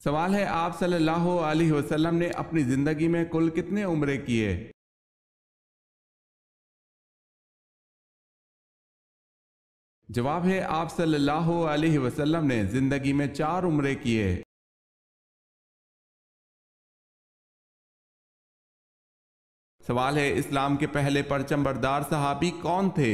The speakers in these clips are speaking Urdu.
سوال ہے آپ صلی اللہ علیہ وسلم نے اپنی زندگی میں کل کتنے عمرے کیے؟ جواب ہے آپ صلی اللہ علیہ وسلم نے زندگی میں 4 عمرے کیے۔ سوال ہے اسلام کے پہلے پرچم بردار صحابی کون تھے؟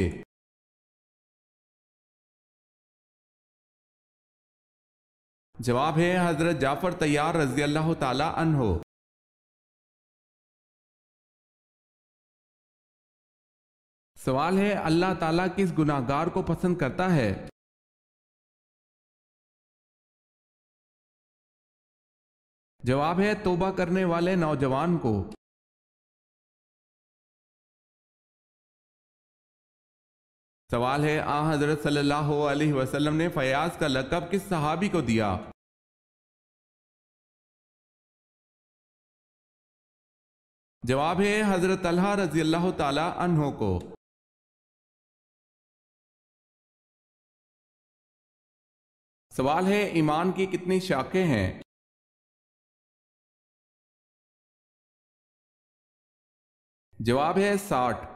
جواب ہے حضرت جعفر طیار رضی اللہ تعالی عنہ۔ سوال ہے اللہ تعالیٰ کس گناہگار کو پسند کرتا ہے؟ جواب ہے توبہ کرنے والے نوجوان کو۔ سوال ہے حضرت صلی اللہ علیہ وسلم نے فیاض کا لقب کس صحابی کو دیا؟ جواب ہے حضرت طلحہ رضی اللہ تعالی عنہ کو۔ سوال ہے ایمان کی کتنی شاخیں ہیں؟ جواب ہے 60۔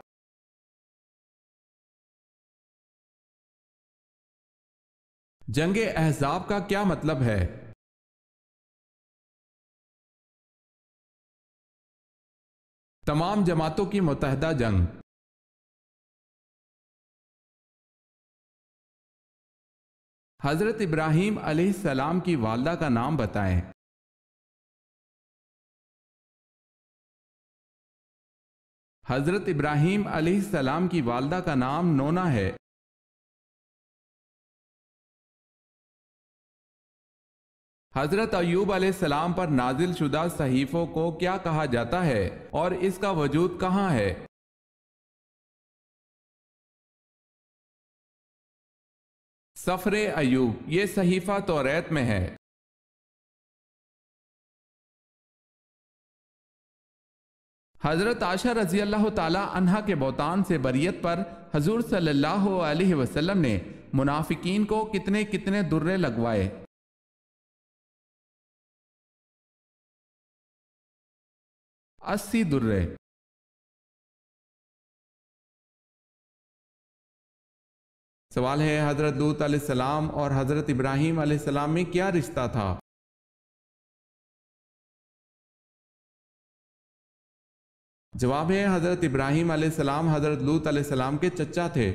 جنگ احزاب کا کیا مطلب ہے؟ تمام جماعتوں کی متحدہ جنگ۔ حضرت ابراہیم علیہ السلام کی والدہ کا نام بتائیں۔ حضرت ابراہیم علیہ السلام کی والدہ کا نام نونا ہے۔ حضرت ایوب علیہ السلام پر نازل شدہ صحیفوں کو کیا کہا جاتا ہے اور اس کا وجود کہاں ہے؟ سفر ایوب، یہ صحیفہ توریت میں ہے۔ حضرت عائشہ رضی اللہ تعالی عنہا کے بہتان سے بریت پر حضور صلی اللہ علیہ وسلم نے منافقین کو کتنے کتنے درے لگوائے؟ 80 درے۔ سوال ہے حضرت لوط علیہ السلام اور حضرت ابراہیم علیہ السلام میں کیا رشتہ تھا؟ جواب ہے حضرت ابراہیم علیہ السلام حضرت لوط علیہ السلام کے چچا تھے۔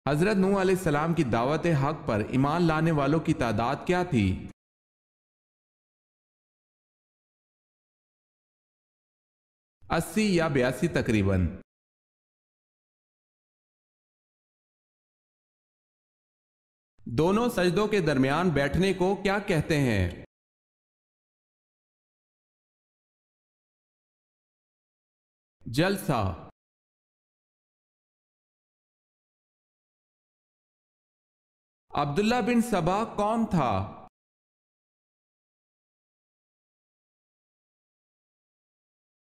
حضرت نوح علیہ السلام کی دعوت حق پر ایمان لانے والوں کی تعداد کیا تھی؟ 80 یا 82 تقریباً۔ دونوں سجدوں کے درمیان بیٹھنے کو کیا کہتے ہیں؟ جلسہ۔ عبداللہ بن سبا کون تھا؟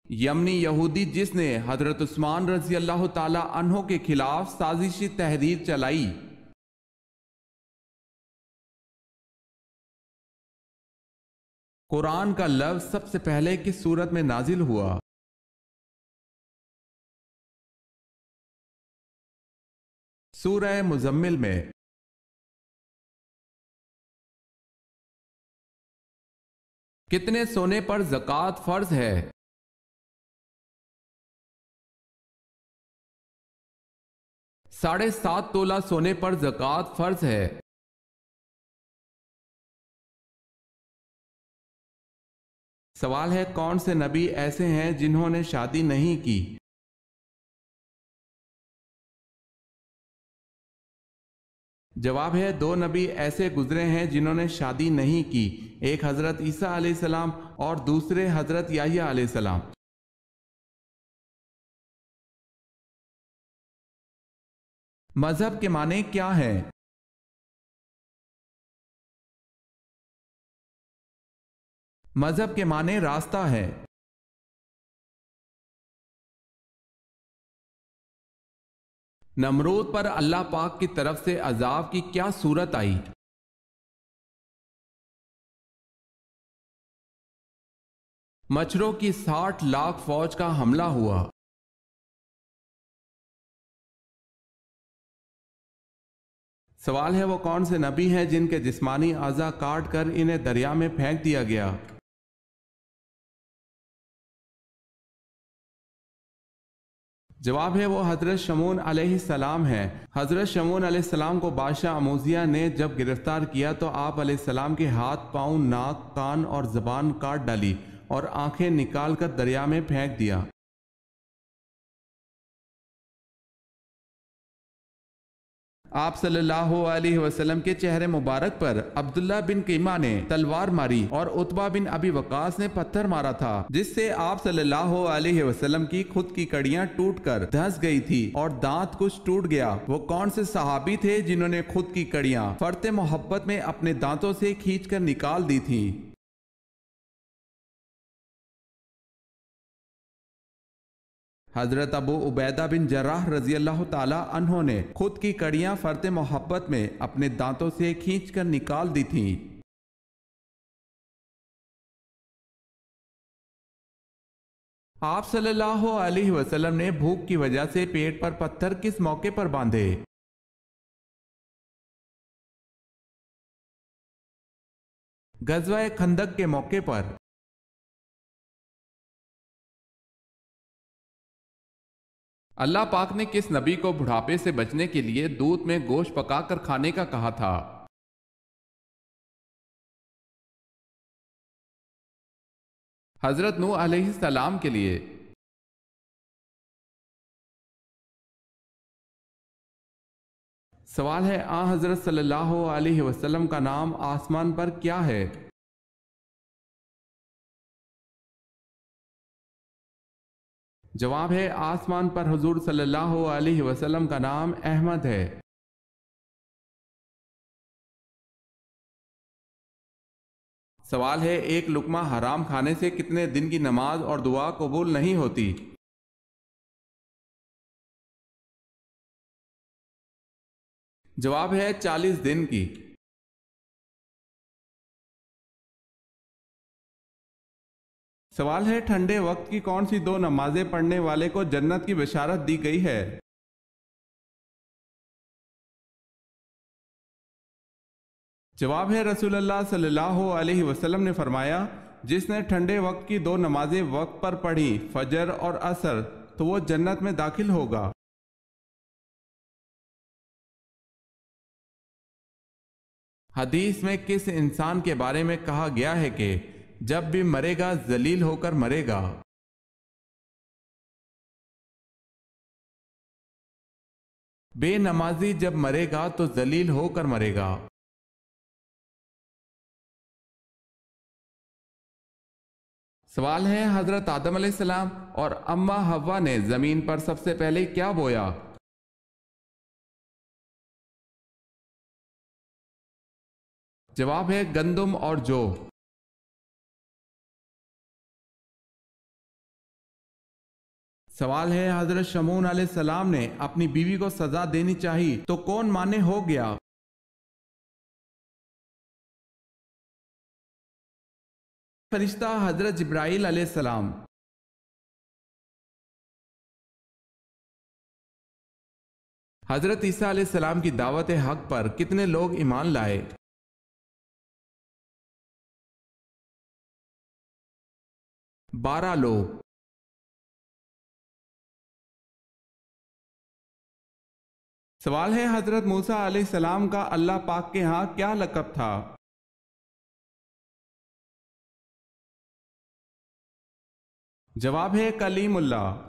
یمنی یہودی جس نے حضرت عثمان رضی اللہ تعالی عنہ کے خلاف سازشی تحریر چلائی۔ قرآن کا لفظ سب سے پہلے کس سورت میں نازل ہوا؟ سورہ مزمل میں۔ کتنے سونے پر زکوٰۃ فرض ہے؟ 7.5 تولہ سونے پر زکوٰۃ فرض ہے۔ سوال ہے کون سے نبی ایسے ہیں جنہوں نے شادی نہیں کی؟ جواب ہے 2 نبی ایسے گزرے ہیں جنہوں نے شادی نہیں کی، ایک حضرت عیسیٰ علیہ السلام اور دوسرے حضرت یحییٰ علیہ السلام۔ مذہب کے معنی کیا ہیں؟ مذہب کے معنی راستہ ہے۔ نمرود پر اللہ پاک کی طرف سے عذاب کی کیا صورت آئی؟ مچھروں کی 60 لاکھ فوج کا حملہ ہوا۔ سوال ہے وہ کون سے نبی ہیں جن کے جسمانی اعضاء کاٹ کر انہیں دریا میں پھینک دیا گیا؟ جواب ہے وہ حضرت شمعون علیہ السلام ہے۔ حضرت شمعون علیہ السلام کو بادشاہ اموزیہ نے جب گرفتار کیا تو آپ علیہ السلام کے ہاتھ، پاؤں، ناک، کان اور زبان کاٹ ڈالی اور آنکھیں نکال کر دریا میں پھینک دیا۔ آپ صلی اللہ علیہ وسلم کے چہرے مبارک پر عبداللہ بن قیمہ نے تلوار ماری اور عتبہ بن ابی وقاص نے پتھر مارا تھا، جس سے آپ صلی اللہ علیہ وسلم کی خود کی کڑیاں ٹوٹ کر دھنس گئی تھی اور دانت کچھ ٹوٹ گیا۔ وہ کون سے صحابی تھے جنہوں نے خود کی کڑیاں فرط محبت میں اپنے دانتوں سے کھینچ کر نکال دی تھی؟ حضرت ابو عبیدہ بن جراح رضی اللہ تعالی عنہ نے خود کی کڑیاں فرط محبت میں اپنے دانتوں سے کھینچ کر نکال دی تھیں۔ آپ صلی اللہ علیہ وسلم نے بھوک کی وجہ سے پیٹ پر پتھر کس موقع پر باندھے؟ غزوہ خندق کے موقع پر۔ اللہ پاک نے کس نبی کو بڑھاپے سے بچنے کے لیے دودھ میں گوشت پکا کر کھانے کا کہا تھا؟ حضرت نوح علیہ السلام کے لیے۔ سوال ہے حضرت صلی اللہ علیہ وسلم کا نام آسمان پر کیا ہے؟ جواب ہے آسمان پر حضور صلی اللہ علیہ وسلم کا نام احمد ہے۔ سوال ہے ایک لقمہ حرام کھانے سے کتنے دن کی نماز اور دعا قبول نہیں ہوتی؟ جواب ہے 40 دن کی۔ سوال ہے ٹھنڈے وقت کی کون سی 2 نمازیں پڑھنے والے کو جنت کی بشارت دی گئی ہے؟ جواب ہے رسول اللہ صلی اللہ علیہ وسلم نے فرمایا جس نے ٹھنڈے وقت کی 2 نمازیں وقت پر پڑھی، فجر اور عصر، تو وہ جنت میں داخل ہوگا۔ حدیث میں کس انسان کے بارے میں کہا گیا ہے کہ جب بھی مرے گا ذلیل ہو کر مرے گا؟ بے نمازی جب مرے گا تو ذلیل ہو کر مرے گا۔ سوال ہے حضرت آدم علیہ السلام اور اماں حوا نے زمین پر سب سے پہلے کیا بویا؟ جواب ہے گندم اور جو۔ سوال ہے حضرت شمعون علیہ السلام نے اپنی بیوی کو سزا دینی چاہی تو کون مانے ہو گیا؟ فرشتہ حضرت جبرائیل علیہ السلام۔ حضرت عیسیٰ علیہ السلام کی دعوت حق پر کتنے لوگ ایمان لائے؟ 12 لوگ۔ سوال ہے حضرت موسیٰ علیہ السلام کا اللہ پاک کے ہاں کیا لقب تھا؟ جواب ہے کلیم اللہ۔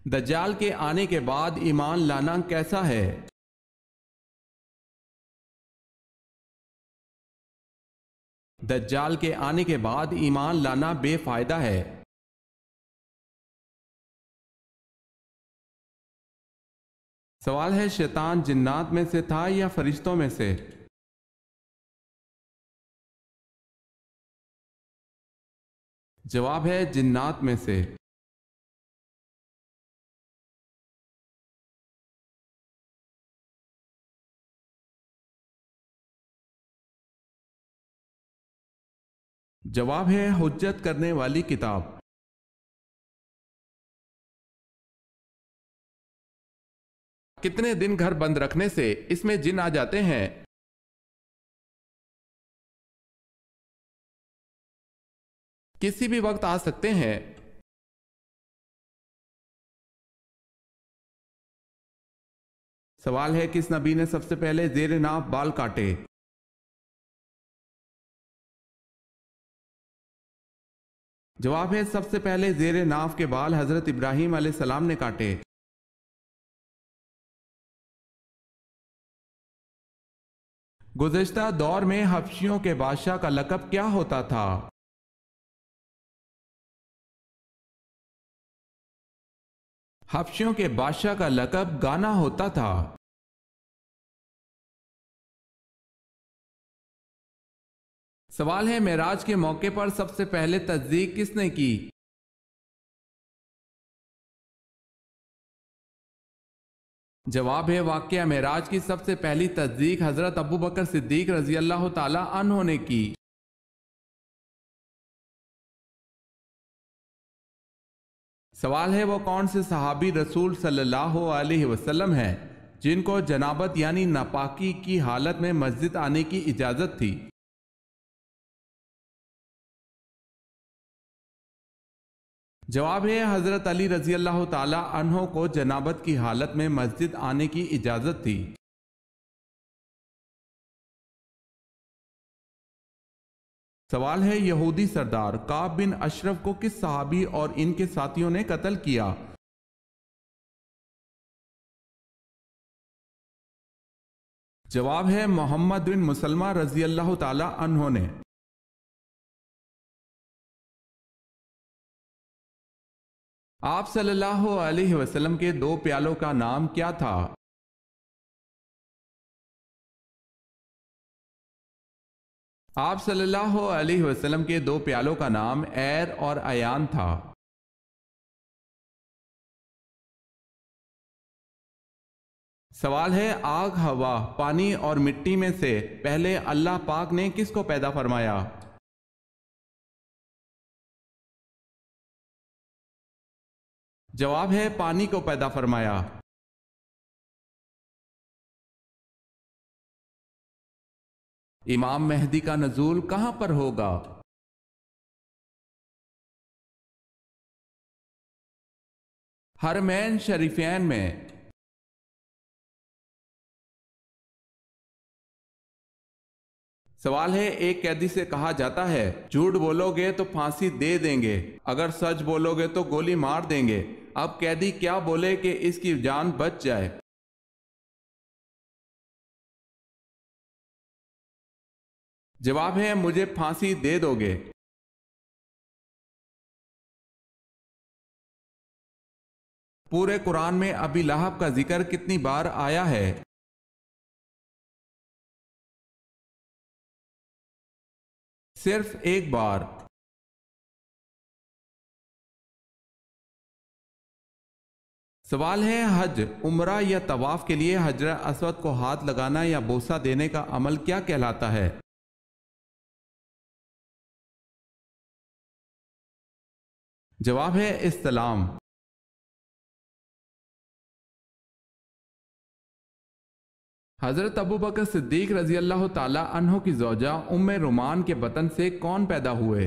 دجال کے آنے کے بعد ایمان لانا کیسا ہے؟ دجال کے آنے کے بعد ایمان لانا بے فائدہ ہے۔ سوال ہے شیطان جنات میں سے تھا یا فرشتوں میں سے؟ جواب ہے جنات میں سے۔ جواب ہے حجت کرنے والی کتاب۔ کتنے دن گھر بند رکھنے سے اس میں جن آ جاتے ہیں؟ کسی بھی وقت آ سکتے ہیں۔ سوال ہے کس نبی نے سب سے پہلے زیر ناف بال کاٹے؟ جواب ہے سب سے پہلے زیر ناف کے بال حضرت ابراہیم علیہ السلام نے کاٹے۔ گزشتہ دور میں حبشیوں کے بادشاہ کا لقب کیا ہوتا تھا؟ حبشیوں کے بادشاہ کا لقب گانا ہوتا تھا۔ سوال ہے معراج کے موقع پر سب سے پہلے تصدیق کس نے کی؟ جواب ہے واقعہ معراج کی سب سے پہلی تصدیق حضرت ابو بکر صدیق رضی اللہ تعالی عنہ نے کی۔ سوال ہے وہ کون سے صحابی رسول صلی اللہ علیہ وسلم ہیں جن کو جنابت یعنی ناپاکی کی حالت میں مسجد آنے کی اجازت تھی؟ جواب ہے حضرت علی رضی اللہ تعالی عنہ کو جنابت کی حالت میں مسجد آنے کی اجازت تھی۔ سوال ہے یہودی سردار کعب بن اشرف کو کس صحابی اور ان کے ساتھیوں نے قتل کیا؟ جواب ہے محمد بن مسلمہ رضی اللہ تعالی عنہ نے۔ آپ صلی اللہ علیہ وسلم کے دو پیالوں کا نام کیا تھا؟ آپ صلی اللہ علیہ وسلم کے دو پیالوں کا نام ایر اور ایان تھا۔ سوال ہے آگ، ہوا، پانی اور مٹی میں سے پہلے اللہ پاک نے کس کو پیدا فرمایا؟ جواب ہے پانی کو پیدا فرمایا۔ امام مہدی کا نزول کہاں پر ہوگا؟ حرمین شریفین میں۔ سوال ہے ایک قیدی سے کہا جاتا ہے جھوٹ بولو گے تو پھانسی دے دیں گے، اگر سچ بولو گے تو گولی مار دیں گے، اب قیدی کیا بولے کہ اس کی جان بچ جائے؟ جواب ہے مجھے پھانسی دے دو گے۔ پورے قرآن میں ابی لہب کا ذکر کتنی بار آیا ہے؟ صرف ایک بار۔ سوال ہے حج، عمرہ یا طواف کے لیے حجر اسود کو ہاتھ لگانا یا بوسہ دینے کا عمل کیا کہلاتا ہے؟ جواب ہے استلام۔ حضرت ابو بکر صدیق رضی اللہ تعالی عنہ کی زوجہ ام رومان کے بطن سے کون پیدا ہوئے؟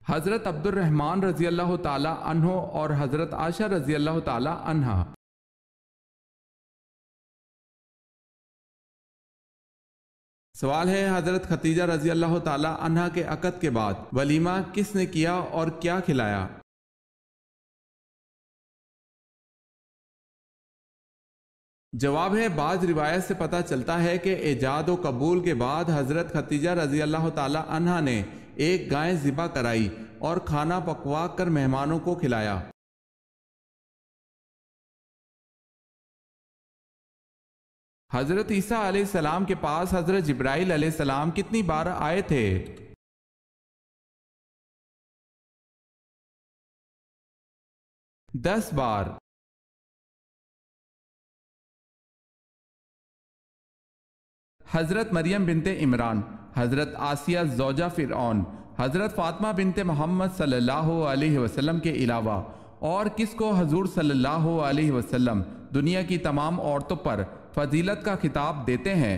حضرت عبد الرحمن رضی اللہ تعالی عنہ اور حضرت عائشہ رضی اللہ تعالی عنہا۔ سوال ہے حضرت ختیجہ رضی اللہ تعالی عنہا کے عقد کے بعد ولیمہ کس نے کیا اور کیا کھلایا؟ جواب ہے بعض روایت سے پتہ چلتا ہے کہ ایجاد و قبول کے بعد حضرت ختیجہ رضی اللہ تعالی عنہا نے ایک گائے ذبح کرائی اور کھانا پکوا کر مہمانوں کو کھلایا۔ حضرت عیسیٰ علیہ السلام کے پاس حضرت جبرائیل علیہ السلام کتنی بار آئے تھے؟ 10 بار۔ حضرت مریم بنت عمران، حضرت آسیہ زوجہ فرعون، حضرت فاطمہ بنت محمد صلی اللہ علیہ وسلم کے علاوہ اور کس کو حضور صلی اللہ علیہ وسلم دنیا کی تمام عورتوں پر فضیلت کا خطاب دیتے ہیں؟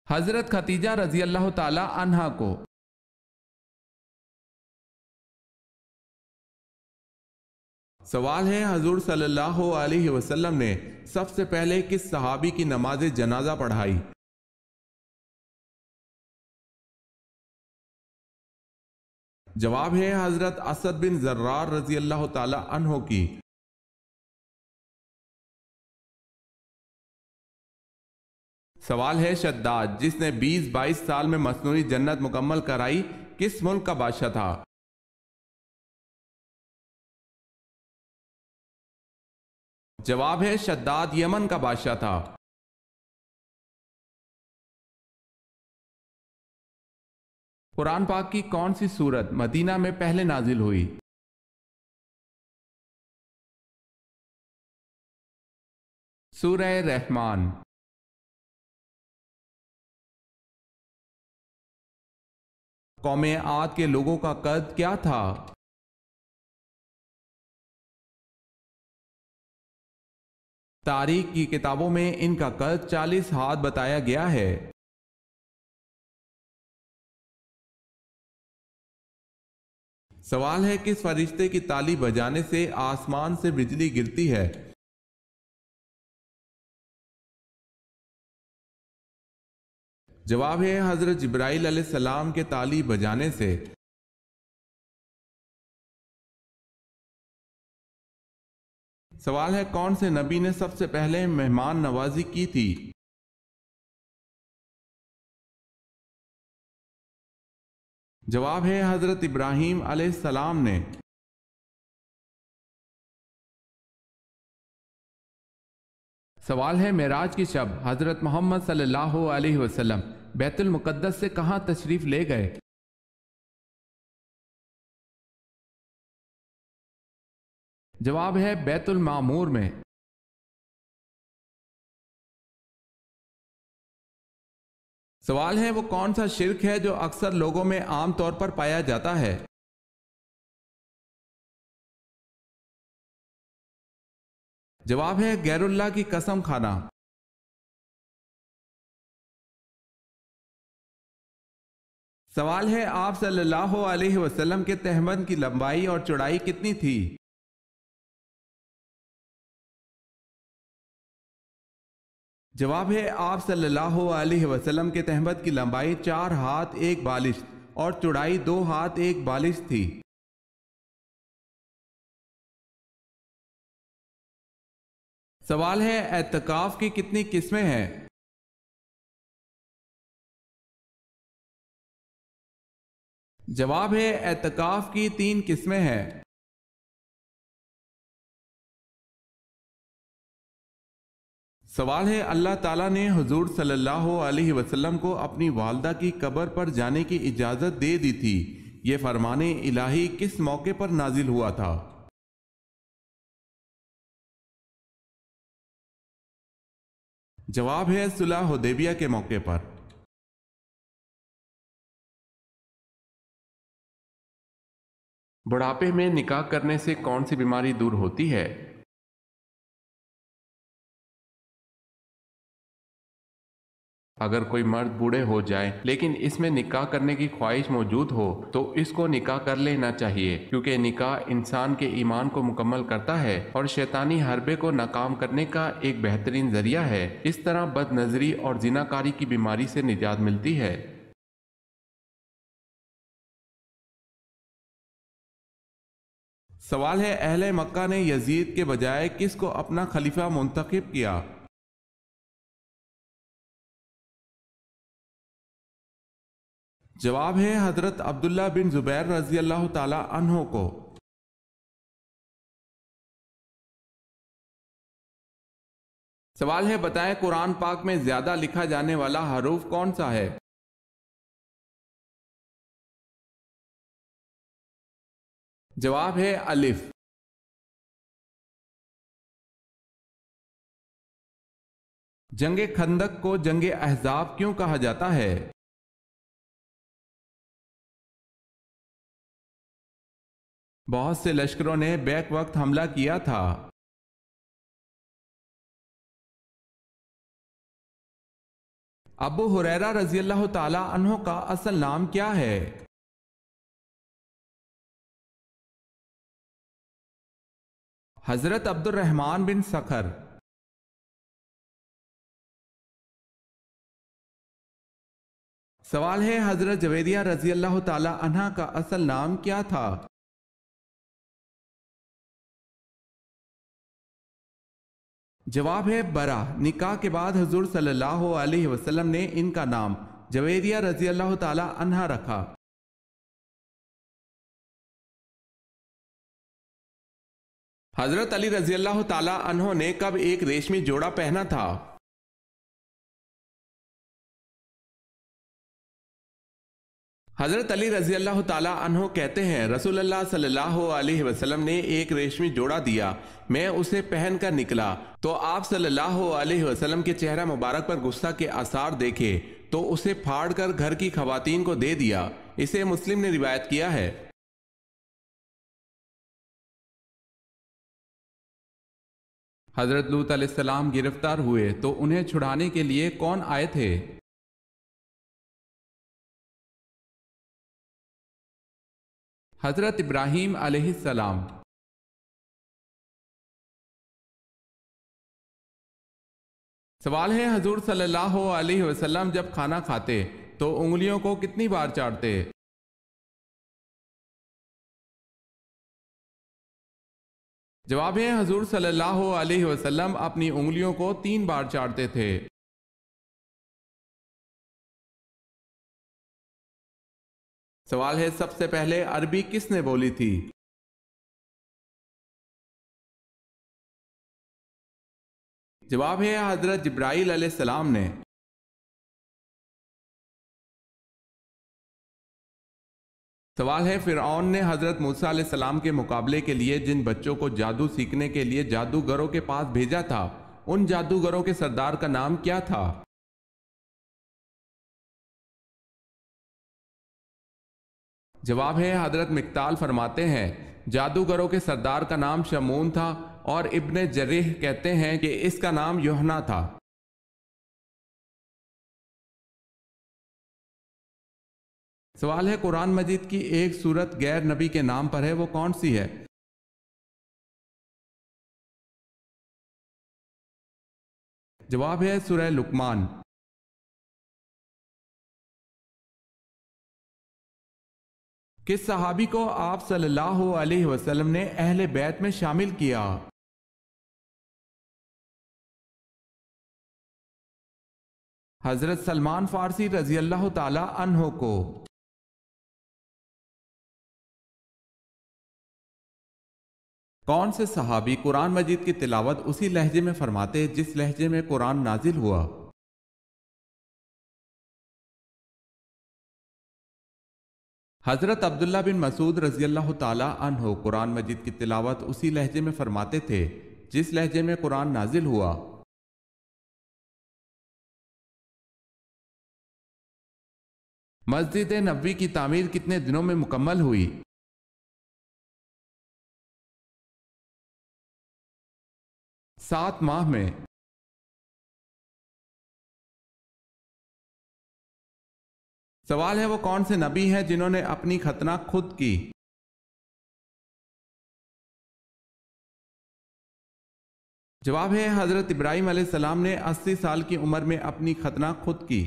حضرت خدیجہ رضی اللہ تعالی عنہا کو۔ سوال ہے، حضور صلی اللہ علیہ وسلم نے سب سے پہلے کس صحابی کی نماز جنازہ پڑھائی؟ جواب ہے حضرت اسد بن زرار رضی اللہ تعالی عنہ کی۔ سوال ہے، شداد جس نے 20-22 سال میں مصنوعی جنت مکمل کرائی کس ملک کا بادشاہ تھا؟ جواب ہے شداد یمن کا بادشاہ تھا۔ قرآن پاک کی کون سی سورت مدینہ میں پہلے نازل ہوئی؟ سورہ رحمان۔ قوم عاد کے لوگوں کا قد کیا تھا؟ تاریخ کی کتابوں میں ان کا قد 40 ہاتھ بتایا گیا ہے۔ سوال ہے، کس فرشتے کی تالی بجانے سے آسمان سے بجلی گرتی ہے؟ جواب ہے حضرت جبرائیل علیہ السلام کے تالی بجانے سے۔ سوال ہے، کون سے نبی نے سب سے پہلے مہمان نوازی کی تھی؟ جواب ہے حضرت ابراہیم علیہ السلام نے۔ سوال ہے، معراج کی شب حضرت محمد صلی اللہ علیہ وسلم بیت المقدس سے کہاں تشریف لے گئے؟ جواب ہے بیت المعمور میں۔ سوال ہے، وہ کون سا شرک ہے جو اکثر لوگوں میں عام طور پر پایا جاتا ہے؟ جواب ہے غیر اللہ کی قسم کھانا۔ سوال ہے، آپ صلی اللہ علیہ وسلم کے تہبند کی لمبائی اور چوڑائی کتنی تھی؟ جواب ہے، آپ صلی اللہ علیہ وسلم کے تہبند کی لمبائی 4 ہاتھ 1 بالشت اور چوڑائی 2 ہاتھ 1 بالشت تھی۔ سوال ہے، اعتکاف کی کتنی قسمیں ہیں؟ جواب ہے، اعتکاف کی 3 قسمیں ہیں۔ سوال ہے، اللہ تعالیٰ نے حضور صلی اللہ علیہ وسلم کو اپنی والدہ کی قبر پر جانے کی اجازت دے دی تھی، یہ فرمان الہی کس موقع پر نازل ہوا تھا؟ جواب ہے صلح حدیبیہ کے موقع پر۔ بڑھاپے میں نکاح کرنے سے کون سی بیماری دور ہوتی ہے؟ اگر کوئی مرد بوڑھے ہو جائے لیکن اس میں نکاح کرنے کی خواہش موجود ہو تو اس کو نکاح کر لینا چاہیے، کیونکہ نکاح انسان کے ایمان کو مکمل کرتا ہے اور شیطانی حربے کو ناکام کرنے کا ایک بہترین ذریعہ ہے۔ اس طرح بد نظری اور زناکاری کی بیماری سے نجات ملتی ہے۔ سوال ہے، اہل مکہ نے یزید کے بجائے کس کو اپنا خلیفہ منتخب کیا؟ جواب ہے حضرت عبداللہ بن زبیر رضی اللہ تعالی عنہ کو۔ سوال ہے بتائیں قرآن پاک میں زیادہ لکھا جانے والا حروف کون سا ہے؟ جواب ہے الف۔ جنگ خندق کو جنگ احزاب کیوں کہا جاتا ہے؟ بہت سے لشکروں نے بیک وقت حملہ کیا تھا۔ ابو ہریرہ رضی اللہ تعالی عنہ کا اصل نام کیا ہے؟ حضرت عبد الرحمن بن سخر۔ سوال ہے حضرت جویریہ رضی اللہ تعالی عنہ کا اصل نام کیا تھا؟ جواب ہے برا۔ نکاح کے بعد حضور صلی اللہ علیہ وسلم نے ان کا نام جویریہ رضی اللہ تعالی عنہ رکھا۔ حضرت علی رضی اللہ تعالی عنہ نے کب ایک ریشمی جوڑا پہنا تھا؟ حضرت علی رضی اللہ تعالی عنہ کہتے ہیں رسول اللہ صلی اللہ علیہ وسلم نے ایک ریشمی جوڑا دیا، میں اسے پہن کر نکلا تو آپ صلی اللہ علیہ وسلم کے چہرہ مبارک پر غصہ کے آثار دیکھے تو اسے پھاڑ کر گھر کی خواتین کو دے دیا۔ اسے مسلم نے روایت کیا ہے۔ حضرت لوط علیہ السلام گرفتار ہوئے تو انہیں چھڑانے کے لیے کون آئے تھے؟ حضرت ابراہیم علیہ السلام۔ سوال ہے حضور صلی اللہ علیہ وسلم جب کھانا کھاتے تو انگلیوں کو کتنی بار چاٹتے؟ جواب ہے حضور صلی اللہ علیہ وسلم اپنی انگلیوں کو 3 بار چاٹتے تھے۔ سوال ہے سب سے پہلے عربی کس نے بولی تھی؟ جواب ہے حضرت جبرائیل علیہ السلام نے۔ سوال ہے فرعون نے حضرت موسیٰ علیہ السلام کے مقابلے کے لیے جن بچوں کو جادو سیکھنے کے لیے جادوگروں کے پاس بھیجا تھا ان جادوگروں کے سردار کا نام کیا تھا؟ جواب ہے حضرت مقتال فرماتے ہیں جادوگروں کے سردار کا نام شمون تھا اور ابن جریح کہتے ہیں کہ اس کا نام یوحنا تھا۔ سوال ہے قرآن مجید کی ایک سورت غیر نبی کے نام پر ہے، وہ کون سی ہے؟ جواب ہے سورہ لقمان۔ کس صحابی کو آپ صلی اللہ علیہ وسلم نے اہل بیت میں شامل کیا؟ حضرت سلمان فارسی رضی اللہ تعالی عنہ کو۔ کون سے صحابی قرآن مجید کی تلاوت اسی لہجے میں فرماتے جس لہجے میں قرآن نازل ہوا؟ حضرت عبداللہ بن مسعود رضی اللہ تعالی عنہ قرآن مجید کی تلاوت اسی لہجے میں فرماتے تھے جس لہجے میں قرآن نازل ہوا۔ مسجد نبوی کی تعمیر کتنے دنوں میں مکمل ہوئی؟ 7 ماہ میں۔ سوال ہے وہ کون سے نبی ہیں جنہوں نے اپنی ختنہ خود کی؟ جواب ہے حضرت ابراہیم علیہ السلام نے 80 سال کی عمر میں اپنی ختنہ خود کی۔